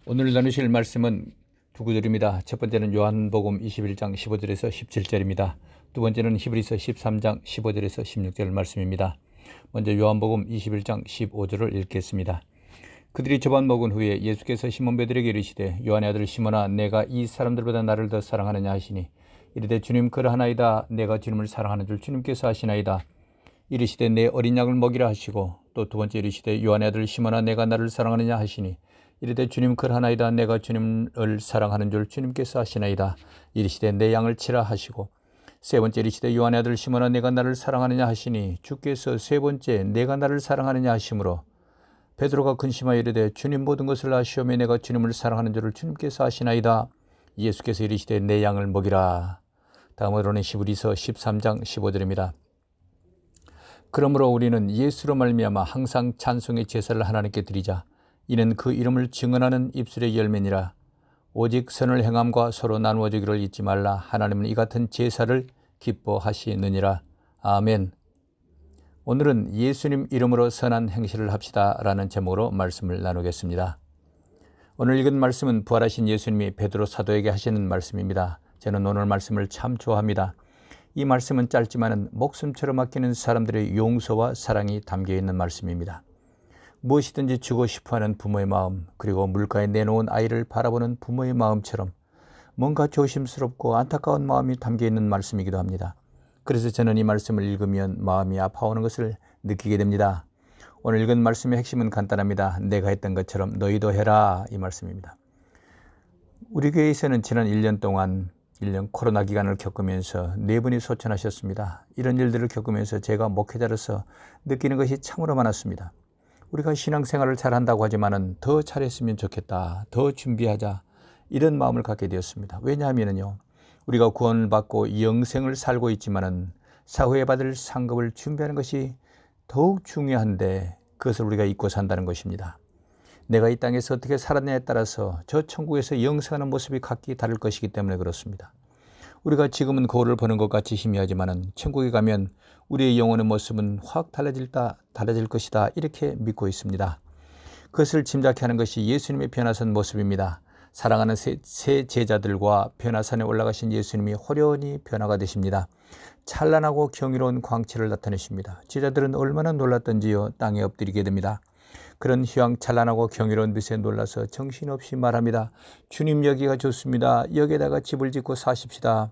오늘 나누실 말씀은 두 구절입니다. 첫 번째는 요한복음 21장 15절에서 17절입니다. 두 번째는 히브리서 13장 15절에서 16절 말씀입니다. 먼저 요한복음 21장 15절을 읽겠습니다. 그들이 저밥 먹은 후에 예수께서 시몬 베드로에게 이르시되 요한의 아들 시몬아 내가 이 사람들보다 나를 더 사랑하느냐 하시니 이르되 주님 그러하나이다. 내가 주님을 사랑하는 줄 주님께서 아시나이다. 이르시되 내 어린 양을 먹이라 하시고 또 두 번째 이르시되 요한의 아들 시몬아 내가 나를 사랑하느냐 하시니 이르되 주님 그러하나이다. 내가 주님을 사랑하는 줄 주님께서 아시나이다. 이르시되 내 양을 치라 하시고 세 번째 이르시되 요한의 아들 시몬아 내가 나를 사랑하느냐 하시니 주께서 세 번째 내가 나를 사랑하느냐 하시므로 베드로가 근심하여 이르되 주님 모든 것을 아시오매 내가 주님을 사랑하는 줄을 주님께서 아시나이다. 예수께서 이르시되 내 양을 먹이라. 다음으로는 히브리서 13장 15절입니다. 그러므로 우리는 예수로 말미암아 항상 찬송의 제사를 하나님께 드리자. 이는 그 이름을 증언하는 입술의 열매니라. 오직 선을 행함과 서로 나누어 주기를 잊지 말라. 하나님은 이 같은 제사를 기뻐하시느니라. 아멘. 오늘은 예수님 이름으로 선한 행실을 합시다 라는 제목으로 말씀을 나누겠습니다. 오늘 읽은 말씀은 부활하신 예수님이 베드로 사도에게 하시는 말씀입니다. 저는 오늘 말씀을 참 좋아합니다. 이 말씀은 짧지만은 목숨처럼 아끼는 사람들의 용서와 사랑이 담겨 있는 말씀입니다. 무엇이든지 주고 싶어하는 부모의 마음, 그리고 물가에 내놓은 아이를 바라보는 부모의 마음처럼 뭔가 조심스럽고 안타까운 마음이 담겨 있는 말씀이기도 합니다. 그래서 저는 이 말씀을 읽으면 마음이 아파오는 것을 느끼게 됩니다. 오늘 읽은 말씀의 핵심은 간단합니다. 내가 했던 것처럼 너희도 해라, 이 말씀입니다. 우리 교회에서는 지난 1년 동안 1년 코로나 기간을 겪으면서 4분이 소천하셨습니다. 이런 일들을 겪으면서 제가 목회자로서 느끼는 것이 참으로 많았습니다. 우리가 신앙생활을 잘한다고 하지만은 더 잘했으면 좋겠다, 더 준비하자, 이런 마음을 갖게 되었습니다. 왜냐하면요, 우리가 구원을 받고 영생을 살고 있지만은 사후에 받을 상급을 준비하는 것이 더욱 중요한데 그것을 우리가 잊고 산다는 것입니다. 내가 이 땅에서 어떻게 살았냐에 따라서 저 천국에서 영생하는 모습이 각기 다를 것이기 때문에 그렇습니다. 우리가 지금은 거울을 보는 것 같이 희미하지만은 천국에 가면 우리의 영혼의 모습은 확 달라질 것이다, 이렇게 믿고 있습니다. 그것을 짐작케 하는 것이 예수님의 변화산 모습입니다. 사랑하는 새 제자들과 변화산에 올라가신 예수님이 호련히 변화가 되십니다. 찬란하고 경이로운 광채를 나타내십니다. 제자들은 얼마나 놀랐던지요, 땅에 엎드리게 됩니다. 그런 휘황찬란하고 경이로운 빛에 놀라서 정신없이 말합니다. 주님, 여기가 좋습니다. 여기에다가 집을 짓고 사십시다.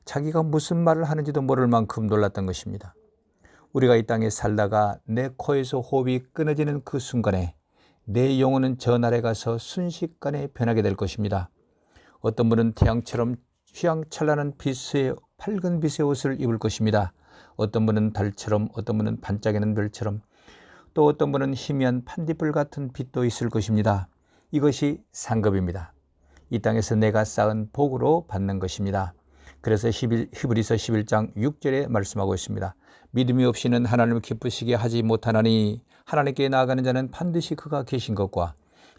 자기가 무슨 말을 하는지도 모를 만큼 놀랐던 것입니다. 우리가 이 땅에 살다가 내 코에서 호흡이 끊어지는 그 순간에 내 영혼은 저 날에 가서 순식간에 변하게 될 것입니다. 어떤 분은 태양처럼 휘황찬란한 빛의 밝은 빛의 옷을 입을 것입니다. 어떤 분은 달처럼, 어떤 분은 반짝이는 별처럼, 또 어떤 분은 희미한 판디불 같은 빛도 있을 것입니다. 이것이 상급입니다. 이 땅에서 내가 쌓은 복으로 받는 것입니다. 그래서 히브리서 11장 6절에 말씀하고 있습니다. 믿음이 없이는 하나님을 기쁘시게 하지 못하나니 하나님께 나아가는 자는 반드시 그가 계신 것과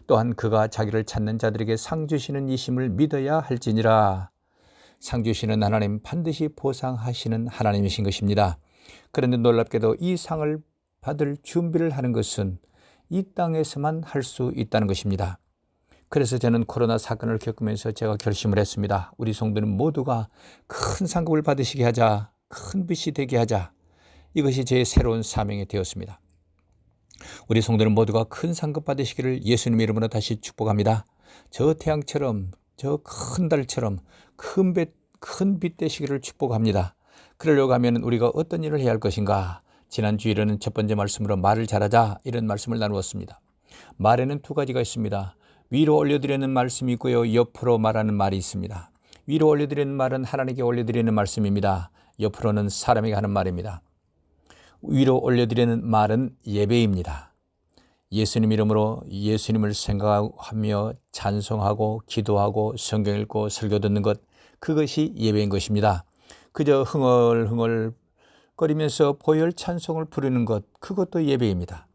또한 그가 자기를 찾는 자들에게 상 주시는 이심을 믿어야 할지니라. 상 주시는 하나님, 반드시 보상하시는 하나님이신 것입니다. 그런데 놀랍게도 이 상을 받을 준비를 하는 것은 이 땅에서만 할 수 있다는 것입니다. 그래서 저는 코로나 사건을 겪으면서 제가 결심을 했습니다. 우리 성도는 모두가 큰 상급을 받으시게 하자, 큰 빛이 되게 하자. 이것이 제 새로운 사명이 되었습니다. 우리 성도는 모두가 큰 상급 받으시기를 예수님 이름으로 다시 축복합니다. 저 태양처럼, 저 큰 달처럼 큰 빛 되시기를 축복합니다. 그러려고 하면 우리가 어떤 일을 해야 할 것인가? 지난 주일에는 첫 번째 말씀으로 말을 잘하자, 이런 말씀을 나누었습니다. 말에는 두 가지가 있습니다. 위로 올려드리는 말씀이 있고요, 옆으로 말하는 말이 있습니다. 위로 올려드리는 말은 하나님께 올려드리는 말씀입니다. 옆으로는 사람에게 하는 말입니다. 위로 올려드리는 말은 예배입니다. 예수님 이름으로 예수님을 생각하며 찬송하고 기도하고 성경 읽고 설교 듣는 것, 그것이 예배인 것입니다. 그저 흥얼흥얼 거리면서 보혈 찬송을 부르는 것, 그것도 예배입니다.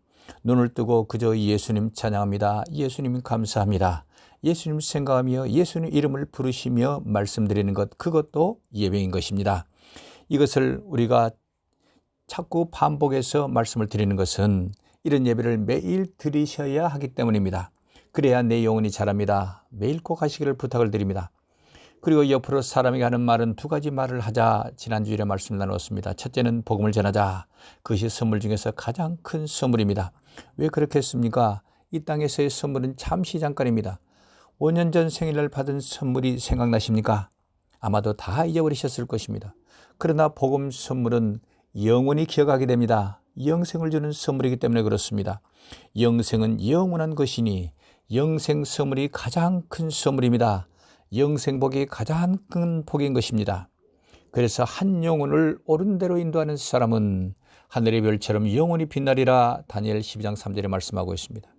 눈을 뜨고 그저 예수님 찬양합니다. 예수님 감사합니다. 예수님 생각하며 예수님 이름을 부르시며 말씀드리는 것, 그것도 예배인 것입니다. 이것을 우리가 자꾸 반복해서 말씀을 드리는 것은 이런 예배를 매일 드리셔야 하기 때문입니다. 그래야 내 영혼이 자랍니다. 매일 꼭 하시기를 부탁을 드립니다. 그리고 옆으로 사람에게 하는 말은 두 가지 말을 하자. 지난주일에 말씀 나눴습니다. 첫째는 복음을 전하자. 그것이 선물 중에서 가장 큰 선물입니다. 왜 그렇게 했습니까? 이 땅에서의 선물은 잠시 잠깐입니다. 5년 전 생일날 받은 선물이 생각나십니까? 아마도 다 잊어버리셨을 것입니다. 그러나 복음 선물은 영원히 기억하게 됩니다. 영생을 주는 선물이기 때문에 그렇습니다. 영생은 영원한 것이니 영생 선물이 가장 큰 선물입니다. 영생복이 가장 큰 복인 것입니다. 그래서 한 영혼을 옳은 대로 인도하는 사람은 하늘의 별처럼 영원히 빛나리라. 다니엘 12장 3절에 말씀하고 있습니다.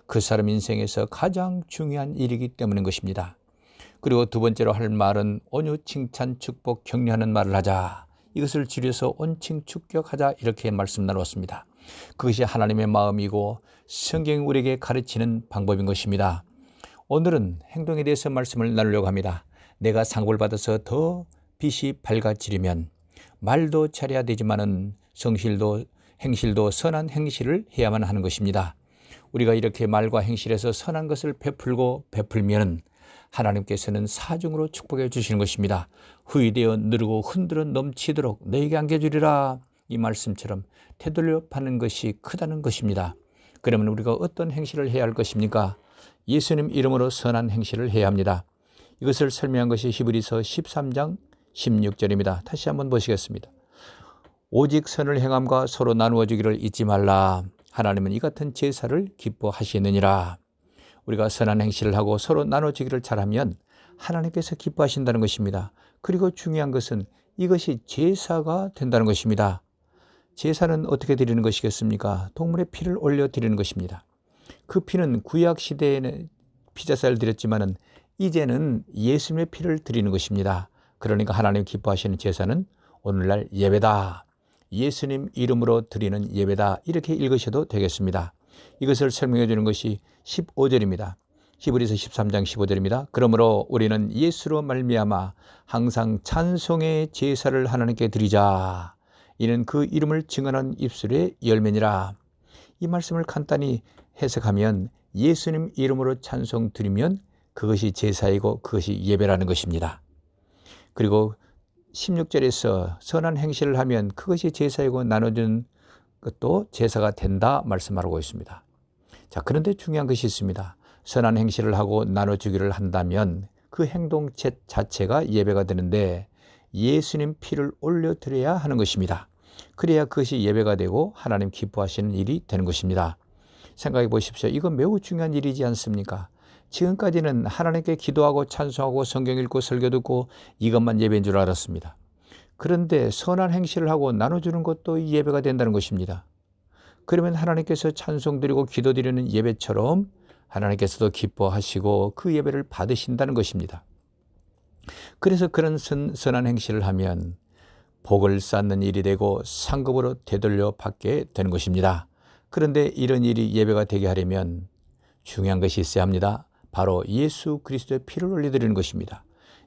그 사람 인생에서 가장 중요한 일이기 때문인 것입니다. 그리고 두 번째로 할 말은 온유, 칭찬, 축복, 격려하는 말을 하자. 이것을 줄여서 온칭, 축격하자 이렇게 말씀 나눴습니다. 그것이 하나님의 마음이고 성경이 우리에게 가르치는 방법인 것입니다. 오늘은 행동에 대해서 말씀을 나누려고 합니다. 내가 상급을 받아서 더 빛이 밝아지려면 말도 잘해야 되지만은 성실도 행실도 선한 행실을 해야만 하는 것입니다. 우리가 이렇게 말과 행실에서 선한 것을 베풀면 하나님께서는 사중으로 축복해 주시는 것입니다. 후이되어 누르고 흔들어 넘치도록 너에게 안겨주리라. 이 말씀처럼 되돌려 받는 것이 크다는 것입니다. 그러면 우리가 어떤 행실을 해야 할 것입니까? 예수님 이름으로 선한 행실을 해야 합니다. 이것을 설명한 것이 히브리서 13장 16절입니다. 다시 한번 보시겠습니다. 오직 선을 행함과 서로 나누어 주기를 잊지 말라. 하나님은 이 같은 제사를 기뻐하시느니라. 우리가 선한 행실을 하고 서로 나눠주기를 잘하면 하나님께서 기뻐하신다는 것입니다. 그리고 중요한 것은 이것이 제사가 된다는 것입니다. 제사는 어떻게 드리는 것이겠습니까? 동물의 피를 올려 드리는 것입니다. 그 피는 구약 시대에는 피제사를 드렸지만은 이제는 예수님의 피를 드리는 것입니다. 그러니까 하나님 기뻐하시는 제사는 오늘날 예배다. 예수님 이름으로 드리는 예배다. 이렇게 읽으셔도 되겠습니다. 이것을 설명해 주는 것이 15절입니다. 히브리서 13장 15절입니다. 그러므로 우리는 예수로 말미암아 항상 찬송의 제사를 하나님께 드리자. 이는 그 이름을 증언한 입술의 열매니라. 이 말씀을 간단히 해석하면 예수님 이름으로 찬송 드리면 그것이 제사이고 그것이 예배라는 것입니다. 그리고 16절에서 선한 행실을 하면 그것이 제사이고 나눠주는 것도 제사가 된다 말씀하고 있습니다. 자, 그런데 중요한 것이 있습니다. 선한 행실을 하고 나눠주기를 한다면 그 행동 자체가 예배가 되는데 예수님 피를 올려드려야 하는 것입니다. 그래야 그것이 예배가 되고 하나님 기뻐하시는 일이 되는 것입니다. 생각해 보십시오. 이건 매우 중요한 일이지 않습니까? 지금까지는 하나님께 기도하고 찬송하고 성경 읽고 설교 듣고 이것만 예배인 줄 알았습니다. 그런데 선한 행실을 하고 나눠주는 것도 예배가 된다는 것입니다. 그러면 하나님께서 찬송 드리고 기도 드리는 예배처럼 하나님께서도 기뻐하시고 그 예배를 받으신다는 것입니다. 그래서 그런 선한 행실을 하면 복을 쌓는 일이 되고 상급으로 되돌려 받게 되는 것입니다. 그런데 이런 일이 예배가 되게 하려면 중요한 것이 있어야 합니다. 바로 예수 그리스도의 피를 올려드리는 것입니다.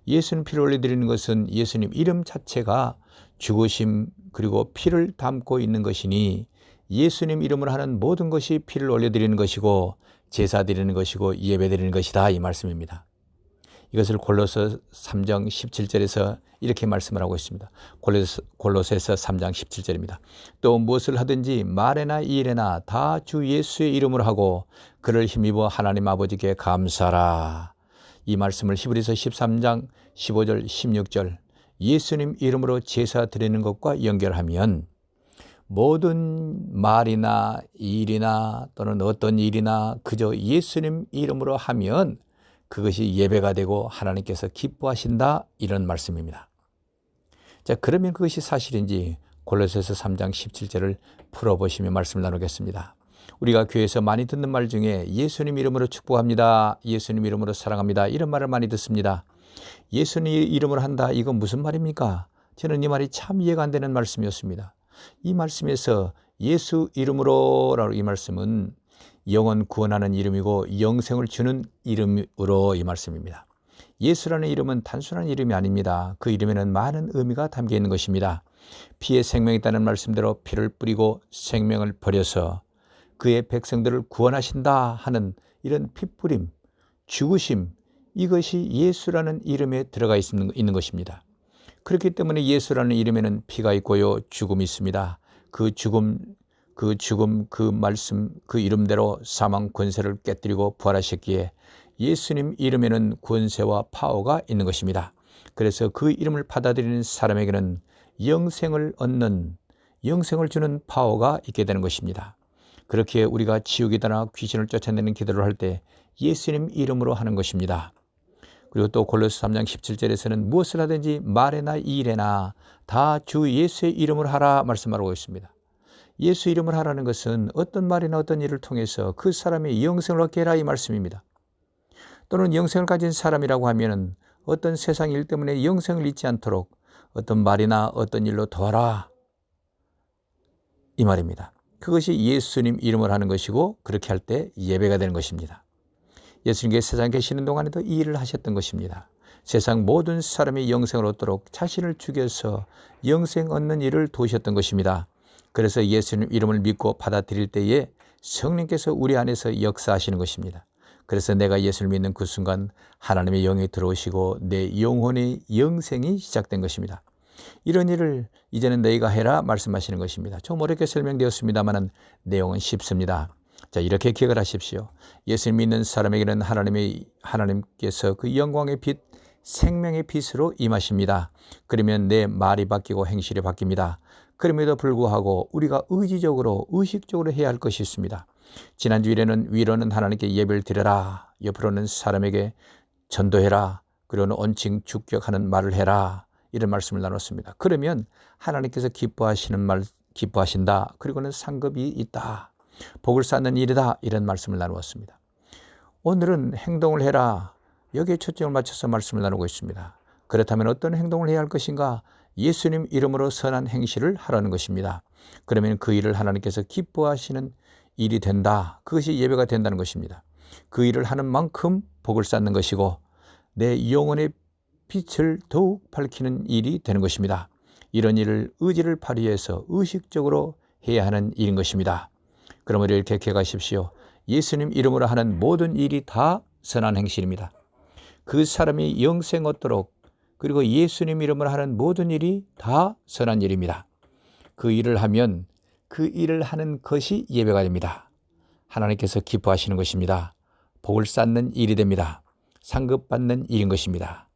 예수님 피를 올려드리는 것은 예수님 이름 자체가 죽으심 그리고 피를 담고 있는 것이니 예수님 이름으로 하는 모든 것이 피를 올려드리는 것이고 제사 드리는 것이고 예배 드리는 것이다 이 말씀입니다. 이것을 골로새 3장 17절에서 이렇게 말씀을 하고 있습니다. 골로새서 3장 17절입니다. 또 무엇을 하든지 말에나 일에나 다 주 예수의 이름으로 하고 그를 힘입어 하나님 아버지께 감사하라. 이 말씀을 히브리서 13장 15절 16절 예수님 이름으로 제사 드리는 것과 연결하면 모든 말이나 일이나 또는 어떤 일이나 그저 예수님 이름으로 하면 그것이 예배가 되고 하나님께서 기뻐하신다 이런 말씀입니다. 자, 그러면 그것이 사실인지 골로새서 3장 17절을 풀어보시며 말씀을 나누겠습니다. 우리가 교회에서 많이 듣는 말 중에 예수님 이름으로 축복합니다. 예수님 이름으로 사랑합니다. 이런 말을 많이 듣습니다. 예수님 이름으로 한다. 이건 무슨 말입니까? 저는 이 말이 참 이해가 안 되는 말씀이었습니다. 이 말씀에서 예수 이름으로라는 이 말씀은 영원 구원하는 이름이고 영생을 주는 이름으로 이 말씀입니다. 예수라는 이름은 단순한 이름이 아닙니다. 그 이름에는 많은 의미가 담겨 있는 것입니다. 피에 생명이 있다는 말씀대로 피를 뿌리고 생명을 버려서 그의 백성들을 구원하신다 하는 이런 핏부림, 죽으심, 이것이 예수라는 이름에 들어가 있는 것입니다. 그렇기 때문에 예수라는 이름에는 피가 있고요, 죽음이 있습니다. 그 죽음, 그 말씀, 그 이름대로 사망 권세를 깨뜨리고 부활하셨기에 예수님 이름에는 권세와 파워가 있는 것입니다. 그래서 그 이름을 받아들이는 사람에게는 영생을 얻는, 영생을 주는 파워가 있게 되는 것입니다. 그렇게 우리가 지옥이다나 귀신을 쫓아내는 기도를 할 때 예수님 이름으로 하는 것입니다. 그리고 또 골로새 3장 17절에서는 무엇을 하든지 말에나 일에나 다 주 예수의 이름으로 하라 말씀하고 있습니다. 예수 이름을 하라는 것은 어떤 말이나 어떤 일을 통해서 그 사람이 영생을 얻게 해라 이 말씀입니다. 또는 영생을 가진 사람이라고 하면은 어떤 세상 일 때문에 영생을 잊지 않도록 어떤 말이나 어떤 일로 도와라 이 말입니다. 그것이 예수님 이름을 하는 것이고 그렇게 할 때 예배가 되는 것입니다. 예수님께서 세상에 계시는 동안에도 이 일을 하셨던 것입니다. 세상 모든 사람이 영생을 얻도록 자신을 죽여서 영생 얻는 일을 도우셨던 것입니다. 그래서 예수님 이름을 믿고 받아들일 때에 성령께서 우리 안에서 역사하시는 것입니다. 그래서 내가 예수를 믿는 그 순간 하나님의 영이 들어오시고 내 영혼의 영생이 시작된 것입니다. 이런 일을 이제는 너희가 해라 말씀하시는 것입니다. 좀 어렵게 설명되었습니다만 내용은 쉽습니다. 자, 이렇게 기억을 하십시오. 예수 믿는 사람에게는 하나님께서 그 영광의 빛, 생명의 빛으로 임하십니다. 그러면 내 말이 바뀌고 행실이 바뀝니다. 그럼에도 불구하고 우리가 의식적으로 해야 할 것이 있습니다. 지난주일에는 위로는 하나님께 예배를 드려라, 옆으로는 사람에게 전도해라, 그리고는 온칭 축격하는 말을 해라, 이런 말씀을 나눴습니다. 그러면 하나님께서 기뻐하신다, 그리고는 상급이 있다, 복을 쌓는 일이다, 이런 말씀을 나누었습니다. 오늘은 행동을 해라, 여기에 초점을 맞춰서 말씀을 나누고 있습니다. 그렇다면 어떤 행동을 해야 할 것인가? 예수님 이름으로 선한 행실을 하라는 것입니다. 그러면 그 일을 하나님께서 기뻐하시는 일이 된다. 그것이 예배가 된다는 것입니다. 그 일을 하는 만큼 복을 쌓는 것이고 내 영혼의 빛을 더욱 밝히는 일이 되는 것입니다. 이런 일을 의지를 발휘해서 의식적으로 해야 하는 일인 것입니다. 그러므로 이렇게 기억하십시오. 예수님 이름으로 하는 모든 일이 다 선한 행실입니다. 그 사람이 영생 얻도록 그리고 예수님 이름으로 하는 모든 일이 다 선한 일입니다. 그 일을 하면 그 일을 하는 것이 예배가 됩니다. 하나님께서 기뻐하시는 것입니다. 복을 쌓는 일이 됩니다. 상급받는 일인 것입니다.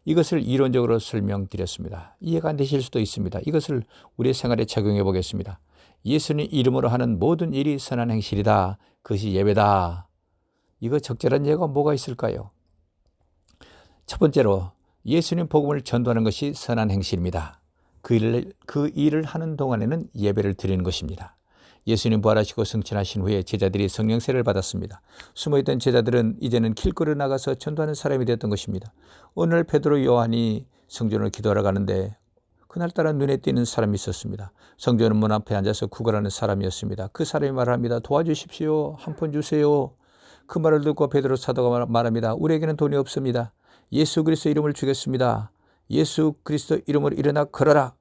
이것을 이론적으로 설명드렸습니다. 이해가 안 되실 수도 있습니다. 이것을 우리의 생활에 적용해 보겠습니다. 예수님 이름으로 하는 모든 일이 선한 행실이다. 그것이 예배다. 이거 적절한 예가 뭐가 있을까요? 첫 번째로 예수님 복음을 전도하는 것이 선한 행실입니다. 그 일을 하는 동안에는 예배를 드리는 것입니다. 예수님 부활하시고 승천하신 후에 제자들이 성령세를 받았습니다. 숨어있던 제자들은 이제는 길거리로 나가서 전도하는 사람이 되었던 것입니다. 오늘 베드로 요한이 성전으로 기도하러 가는데 그날따라 눈에 띄는 사람이 있었습니다. 성전 문 앞에 앉아서 구걸하는 사람이었습니다. 그 사람이 말합니다. 도와주십시오. 한 푼 주세요. 그 말을 듣고 베드로 사도가 말합니다. 우리에게는 돈이 없습니다. 예수 그리스도 이름을 주겠습니다. 예수 그리스도 이름으로 일어나 걸어라.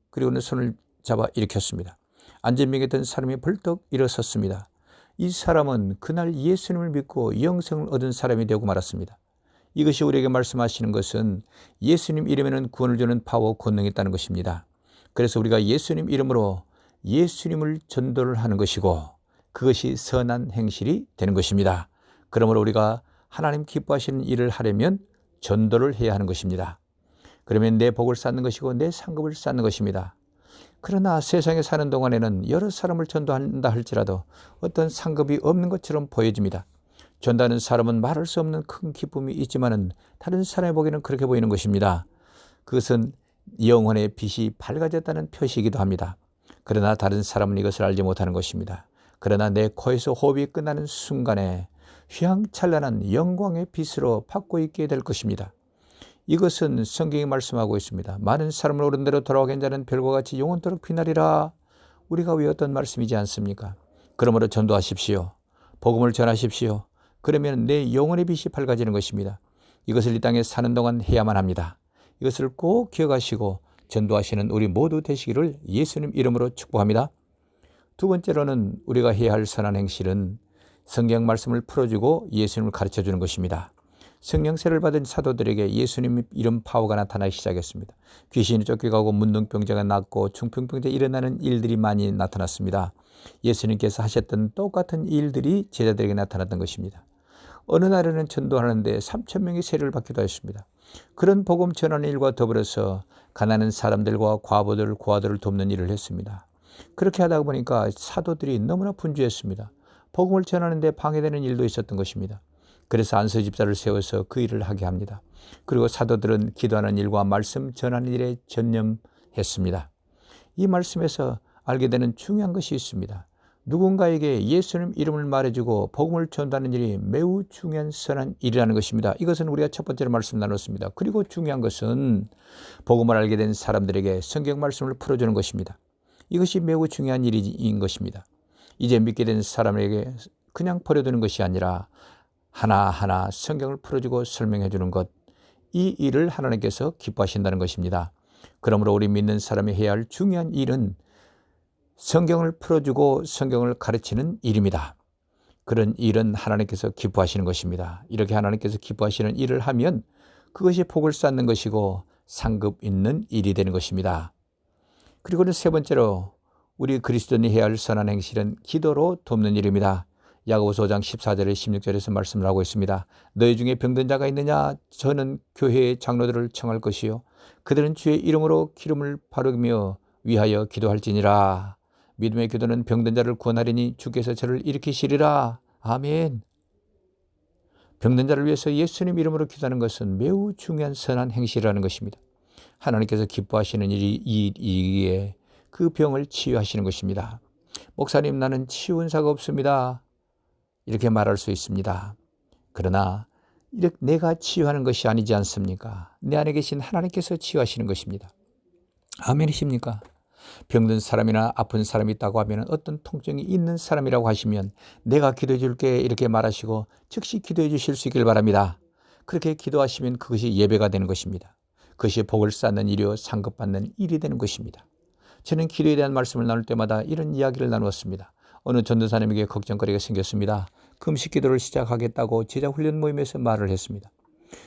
그리고는 손을 잡아 일으켰습니다. 앉은 명에 든 사람이 벌떡 일어섰습니다. 이 사람은 그날 예수님을 믿고 영생을 얻은 사람이 되고 말았습니다. 이것이 우리에게 말씀하시는 것은 예수님 이름에는 구원을 주는 파워, 권능이 있다는 것입니다. 그래서 우리가 예수님 이름으로 예수님을 전도를 하는 것이고 그것이 선한 행실이 되는 것입니다. 그러므로 우리가 하나님 기뻐하시는 일을 하려면 전도를 해야 하는 것입니다. 그러면 내 복을 쌓는 것이고 내 상급을 쌓는 것입니다. 그러나 세상에 사는 동안에는 여러 사람을 전도한다 할지라도 어떤 상급이 없는 것처럼 보여집니다. 전도하는 사람은 말할 수 없는 큰 기쁨이 있지만은 다른 사람이 보기에는 그렇게 보이는 것입니다. 그것은 영혼의 빛이 밝아졌다는 표시이기도 합니다. 그러나 다른 사람은 이것을 알지 못하는 것입니다. 그러나 내 코에서 호흡이 끝나는 순간에 휘황찬란한 영광의 빛으로 받고 있게 될 것입니다. 이것은 성경이 말씀하고 있습니다. 많은 사람을 옳은 대로 돌아오게 한 자는 별과 같이 영원토록 빛나리라. 우리가 외웠던 말씀이지 않습니까? 그러므로 전도하십시오. 복음을 전하십시오. 그러면 내 영혼의 빛이 밝아지는 것입니다. 이것을 이 땅에 사는 동안 해야만 합니다. 이것을 꼭 기억하시고 전도하시는 우리 모두 되시기를 예수님 이름으로 축복합니다. 두 번째로는 우리가 해야 할 선한 행실은 성경 말씀을 풀어주고 예수님을 가르쳐주는 것입니다. 성령세를 받은 사도들에게 예수님 이름 파워가 나타나기 시작했습니다. 귀신이 쫓겨가고 문둥병자가 낫고 중풍병자 일어나는 일들이 많이 나타났습니다. 예수님께서 하셨던 똑같은 일들이 제자들에게 나타났던 것입니다. 어느 날에는 전도하는데 3,000명이 세례를 받기도 했습니다. 그런 복음 전하는 일과 더불어서 가난한 사람들과 과부들, 고아들을 돕는 일을 했습니다. 그렇게 하다 보니까 사도들이 너무나 분주했습니다. 복음을 전하는데 방해되는 일도 있었던 것입니다. 그래서 안수 집사를 세워서 그 일을 하게 합니다. 그리고 사도들은 기도하는 일과 말씀 전하는 일에 전념했습니다. 이 말씀에서 알게 되는 중요한 것이 있습니다. 누군가에게 예수님 이름을 말해주고 복음을 전하는 일이 매우 중요한 선한 일이라는 것입니다. 이것은 우리가 첫 번째로 말씀 나눴습니다. 그리고 중요한 것은 복음을 알게 된 사람들에게 성경 말씀을 풀어주는 것입니다. 이것이 매우 중요한 일인 것입니다. 이제 믿게 된 사람에게 그냥 버려두는 것이 아니라 하나하나 성경을 풀어주고 설명해 주는 것, 이 일을 하나님께서 기뻐하신다는 것입니다. 그러므로 우리 믿는 사람이 해야 할 중요한 일은 성경을 풀어주고 성경을 가르치는 일입니다. 그런 일은 하나님께서 기뻐하시는 것입니다. 이렇게 하나님께서 기뻐하시는 일을 하면 그것이 복을 쌓는 것이고 상급 있는 일이 되는 것입니다. 그리고는 세 번째로 우리 그리스도인이 해야 할 선한 행실은 기도로 돕는 일입니다. 야고보서 5장 14절에 16절에서 말씀을 하고 있습니다. 너희 중에 병든 자가 있느냐? 저는 교회의 장로들을 청할 것이요 그들은 주의 이름으로 기름을 바르며 위하여 기도할지니라. 믿음의 기도는 병든 자를 구원하리니 주께서 저를 일으키시리라. 아멘. 병든 자를 위해서 예수님 이름으로 기도하는 것은 매우 중요한 선한 행실이라는 것입니다. 하나님께서 기뻐하시는 일이기에 그 병을 치유하시는 것입니다. 목사님, 나는 치유 은사가 없습니다. 이렇게 말할 수 있습니다. 그러나 내가 치유하는 것이 아니지 않습니까? 내 안에 계신 하나님께서 치유하시는 것입니다. 아멘이십니까? 병든 사람이나 아픈 사람이 있다고 하면 어떤 통증이 있는 사람이라고 하시면 내가 기도해 줄게 이렇게 말하시고 즉시 기도해 주실 수 있길 바랍니다. 그렇게 기도하시면 그것이 예배가 되는 것입니다. 그것이 복을 쌓는 일이요 상급받는 일이 되는 것입니다. 저는 기도에 대한 말씀을 나눌 때마다 이런 이야기를 나누었습니다. 어느 전도사님에게 걱정거리가 생겼습니다. 금식 기도를 시작하겠다고 제자 훈련 모임에서 말을 했습니다.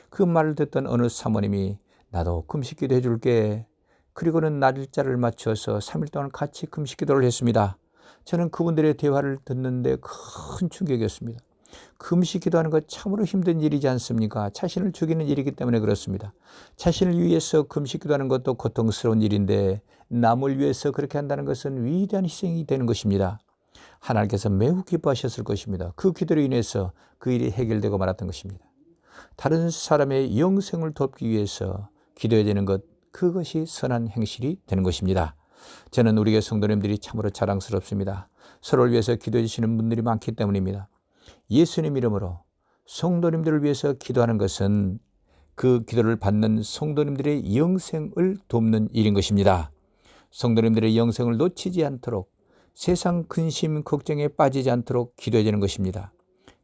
그 말을 듣던 어느 사모님이 나도 금식 기도해 줄게. 그리고는 날짜를 맞춰서 3일 동안 같이 금식 기도를 했습니다. 저는 그분들의 대화를 듣는데 큰 충격이었습니다. 금식 기도하는 것 참으로 힘든 일이지 않습니까? 자신을 죽이는 일이기 때문에 그렇습니다. 자신을 위해서 금식 기도하는 것도 고통스러운 일인데 남을 위해서 그렇게 한다는 것은 위대한 희생이 되는 것입니다. 하나님께서 매우 기뻐하셨을 것입니다. 그 기도로 인해서 그 일이 해결되고 말았던 것입니다. 다른 사람의 영생을 돕기 위해서 기도해야 되는 것, 그것이 선한 행실이 되는 것입니다. 저는 우리 교회 성도님들이 참으로 자랑스럽습니다. 서로를 위해서 기도해 주시는 분들이 많기 때문입니다. 예수님 이름으로 성도님들을 위해서 기도하는 것은 그 기도를 받는 성도님들의 영생을 돕는 일인 것입니다. 성도님들의 영생을 놓치지 않도록 세상 근심, 걱정에 빠지지 않도록 기도해야 되는 것입니다.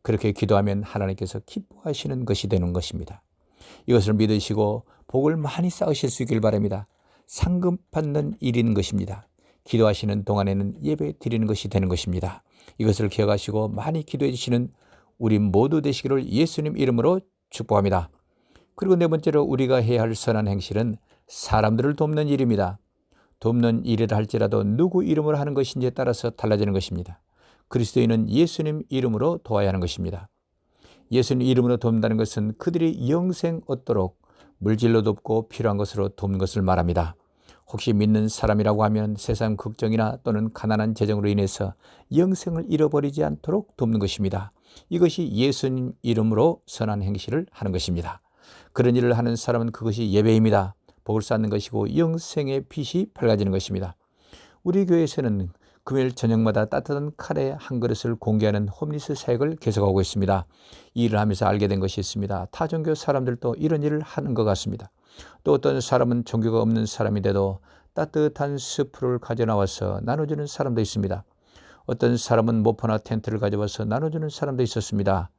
그렇게 기도하면 하나님께서 기뻐하시는 것이 되는 것입니다. 이것을 믿으시고 복을 많이 쌓으실 수 있길 바랍니다. 상급 받는 일인 것입니다. 기도하시는 동안에는 예배 드리는 것이 되는 것입니다. 이것을 기억하시고 많이 기도해 주시는 우리 모두 되시기를 예수님 이름으로 축복합니다. 그리고 네 번째로 우리가 해야 할 선한 행실은 사람들을 돕는 일입니다. 돕는 일이라 할지라도 누구 이름으로 하는 것인지에 따라서 달라지는 것입니다. 그리스도인은 예수님 이름으로 도와야 하는 것입니다. 예수님 이름으로 돕는다는 것은 그들이 영생 얻도록 물질로 돕고 필요한 것으로 돕는 것을 말합니다. 혹시 믿는 사람이라고 하면 세상 걱정이나 또는 가난한 재정으로 인해서 영생을 잃어버리지 않도록 돕는 것입니다. 이것이 예수님 이름으로 선한 행실을 하는 것입니다. 그런 일을 하는 사람은 그것이 예배입니다. 복을 쌓는 것이고 영생의 빛이 밝아지는 것입니다. 우리 교회에서는 금요일 저녁마다 따뜻한 카레 한 그릇을 공개하는 홈리스 사역을 계속하고 있습니다. 이 일을 하면서 알게 된 것이 있습니다. 타 종교 사람들도 이런 일을 하는 것 같습니다. 또 어떤 사람은 종교가 없는 사람인데도 따뜻한 스프를 가져나와서 나눠주는 사람도 있습니다. 어떤 사람은 모포나 텐트를 가져와서 나눠주는 사람도 있었습니다.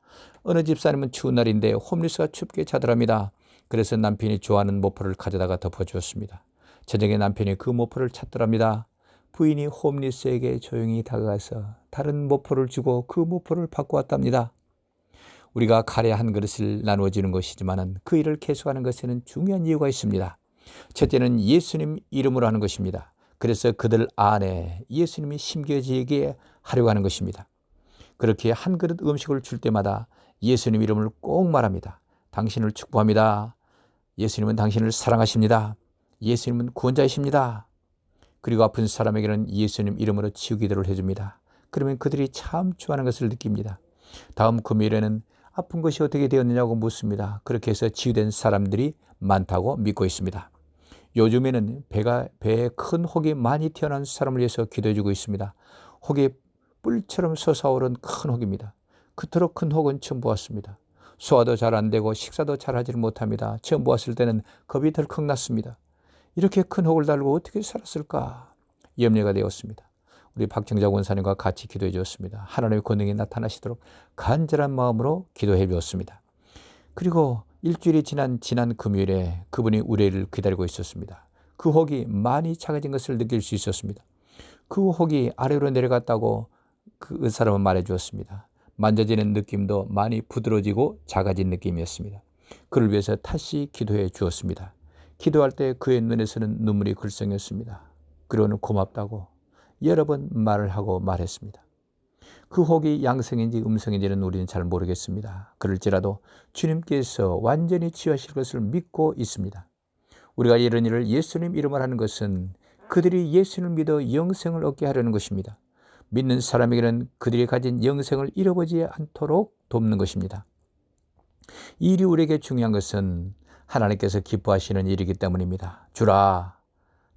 어느 집사님은 추운 날인데 홈리스가 춥게 자더랍니다. 그래서 남편이 좋아하는 모포를 가져다가 덮어주었습니다. 저녁에 남편이 그 모포를 찾더랍니다. 부인이 홈리스에게 조용히 다가가서 다른 모포를 주고 그 모포를 받고 왔답니다. 우리가 카레 한 그릇을 나누어 주는 것이지만 그 일을 계속하는 것에는 중요한 이유가 있습니다. 첫째는 예수님 이름으로 하는 것입니다. 그래서 그들 안에 예수님이 심겨지게 하려고 하는 것입니다. 그렇게 한 그릇 음식을 줄 때마다 예수님 이름을 꼭 말합니다. 당신을 축복합니다. 예수님은 당신을 사랑하십니다. 예수님은 구원자이십니다. 그리고 아픈 사람에게는 예수님 이름으로 치유 기도를 해줍니다. 그러면 그들이 참 좋아하는 것을 느낍니다. 다음 금요일에는 아픈 것이 어떻게 되었느냐고 묻습니다. 그렇게 해서 치유된 사람들이 많다고 믿고 있습니다. 요즘에는 배에 큰 혹이 많이 튀어나온 사람을 위해서 기도해주고 있습니다. 혹이 뿔처럼 솟아오른 큰 혹입니다. 그토록 큰 혹은 처음 보았습니다. 소화도 잘 안 되고 식사도 잘 하지 못합니다. 처음 보았을 때는 겁이 덜컥 났습니다. 이렇게 큰 혹을 달고 어떻게 살았을까 염려가 되었습니다. 우리 박정자 원사님과 같이 기도해 주었습니다. 하나님의 권능이 나타나시도록 간절한 마음으로 기도해 주었습니다. 그리고 일주일이 지난 금요일에 그분이 우리를 기다리고 있었습니다. 그 혹이 많이 작아진 것을 느낄 수 있었습니다. 그 혹이 아래로 내려갔다고 그 사람은 말해 주었습니다. 만져지는 느낌도 많이 부드러워지고 작아진 느낌이었습니다. 그를 위해서 다시 기도해 주었습니다. 기도할 때 그의 눈에서는 눈물이 글썽였습니다. 그리고는 고맙다고 여러 번 말을 하고 말했습니다. 그 혹이 양성인지 음성인지는 우리는 잘 모르겠습니다. 그럴지라도 주님께서 완전히 치유하실 것을 믿고 있습니다. 우리가 이런 일을 예수님 이름으로 하는 것은 그들이 예수님을 믿어 영생을 얻게 하려는 것입니다. 믿는 사람에게는 그들이 가진 영생을 잃어버리지 않도록 돕는 것입니다. 이 일이 우리에게 중요한 것은 하나님께서 기뻐하시는 일이기 때문입니다. 주라,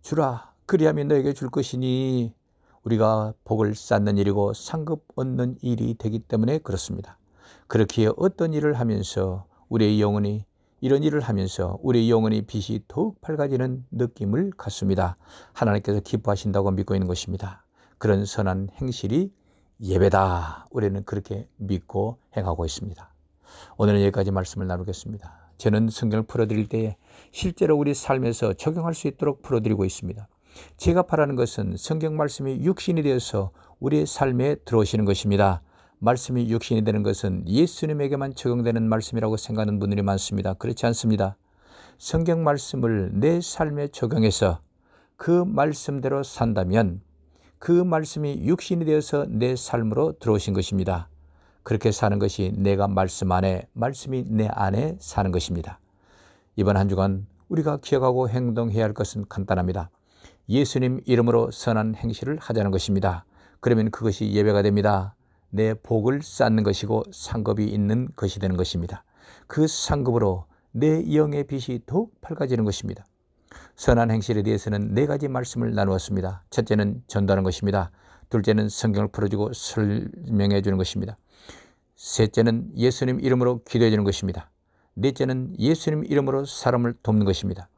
주라, 그리하면 너에게 줄 것이니 우리가 복을 쌓는 일이고 상급 얻는 일이 되기 때문에 그렇습니다. 그렇기에 어떤 일을 하면서 우리의 영혼이 이런 일을 하면서 우리의 영혼의 빛이 더욱 밝아지는 느낌을 갖습니다. 하나님께서 기뻐하신다고 믿고 있는 것입니다. 그런 선한 행실이 예배다. 우리는 그렇게 믿고 행하고 있습니다. 오늘은 여기까지 말씀을 나누겠습니다. 저는 성경을 풀어드릴 때에 실제로 우리 삶에서 적용할 수 있도록 풀어드리고 있습니다. 제가 바라는 것은 성경 말씀이 육신이 되어서 우리의 삶에 들어오시는 것입니다. 말씀이 육신이 되는 것은 예수님에게만 적용되는 말씀이라고 생각하는 분들이 많습니다. 그렇지 않습니다. 성경 말씀을 내 삶에 적용해서 그 말씀대로 산다면 그 말씀이 육신이 되어서 내 삶으로 들어오신 것입니다. 그렇게 사는 것이 내가 말씀 안에, 말씀이 내 안에 사는 것입니다. 이번 한 주간 우리가 기억하고 행동해야 할 것은 간단합니다. 예수님 이름으로 선한 행실을 하자는 것입니다. 그러면 그것이 예배가 됩니다. 내 복을 쌓는 것이고 상급이 있는 것이 되는 것입니다. 그 상급으로 내 영의 빛이 더욱 밝아지는 것입니다. 선한 행실에 대해서는 4가지 말씀을 나누었습니다. 첫째는 전도하는 것입니다. 둘째는 성경을 풀어주고 설명해 주는 것입니다. 셋째는 예수님 이름으로 기도해 주는 것입니다. 넷째는 예수님 이름으로 사람을 돕는 것입니다.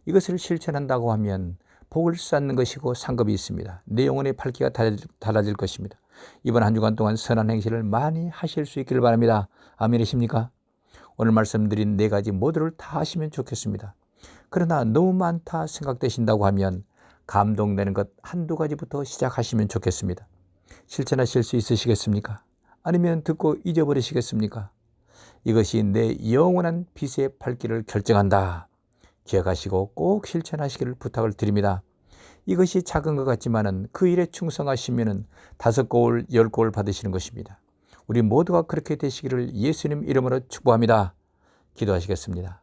이것을 실천한다고 하면 복을 쌓는 것이고 상급이 있습니다. 내 영혼의 밝기가 달라질 것입니다. 이번 한 주간 동안 선한 행실을 많이 하실 수 있기를 바랍니다. 아멘이십니까? 오늘 말씀드린 4가지 모두를 다 하시면 좋겠습니다. 그러나 너무 많다 생각되신다고 하면 감동되는 것 한두 가지부터 시작하시면 좋겠습니다. 실천하실 수 있으시겠습니까? 아니면 듣고 잊어버리시겠습니까? 이것이 내 영원한 빛의 밝기를 결정한다. 기억하시고 꼭 실천하시기를 부탁을 드립니다. 이것이 작은 것 같지만은 그 일에 충성하시면은 5고울, 10고울 받으시는 것입니다. 우리 모두가 그렇게 되시기를 예수님 이름으로 축복합니다. 기도하시겠습니다.